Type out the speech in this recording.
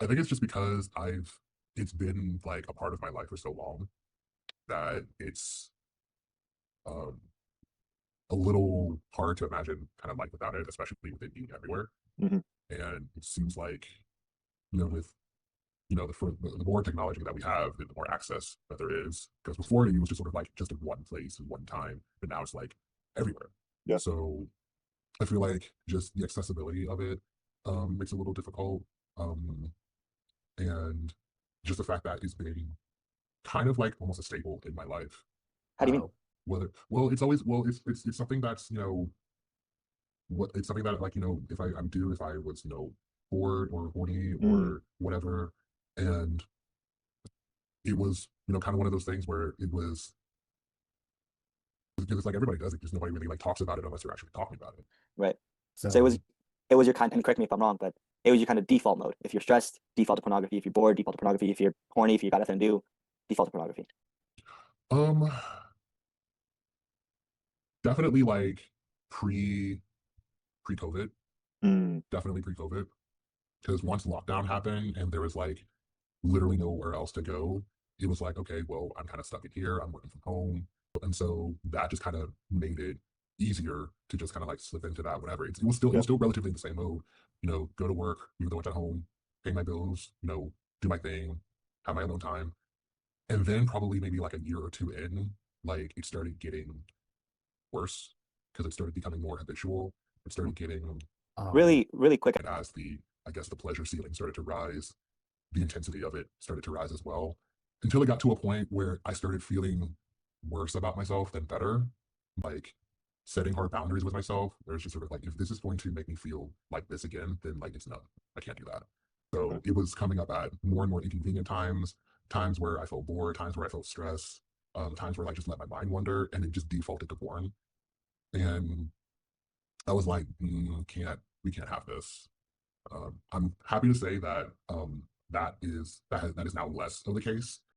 I think it's just because it's been like a part of my life for so long that it's um a little hard to imagine kind of life without it, especially with it being everywhere. Mhm. And it seems like, with the more technology that we have, the more access that there is. Because before it was just sort of like just in one place at one time, but now it's like everywhere. Yeah. So I feel like just the accessibility of it makes it a little difficult. Um, and just the fact that it's been kind of like almost a staple in my life. How do you mean? Whether well, it's always well, it's something that's what it's something that like if I was bored or horny Mm, or whatever, and it was kind of one of those things where it was because it's like everybody does it, just nobody really like talks about it unless they're actually talking about it. right. So So it was your kind, and correct me if I'm wrong, but it was your kind of default mode. If you're stressed, default to pornography. If you're bored, default to pornography. If you're horny, if you got nothing to do, default to pornography. um definitely like pre pre COVID, Mm, definitely pre COVID, because once lockdown happened and there was like literally nowhere else to go, it was like, okay, well, I'm kind of stuck in here. I'm working from home. And so that just kind of made it easier to just kind of like slip into that, whatever. It yeah. was still relatively in the same mode, go to work, even though it's at home, pay my bills, do my thing, have my alone time. And then probably maybe like a year or two in, like it started getting worse because it started becoming more habitual. It started getting Really, really quick. as I guess the pleasure ceiling started to rise, the intensity of it started to rise as well, until it got to a point where I started feeling worse about myself than better, like setting hard boundaries with myself. Where it's just sort of like, if this is going to make me feel like this again, then like it's not, I can't do that. Okay. So it was coming up at more and more inconvenient times, times where I felt bored, times where I felt stress, times where I just let my mind wander, and it just defaulted to porn. And I was like, we can't have this. I'm happy to say that that is now less of the case.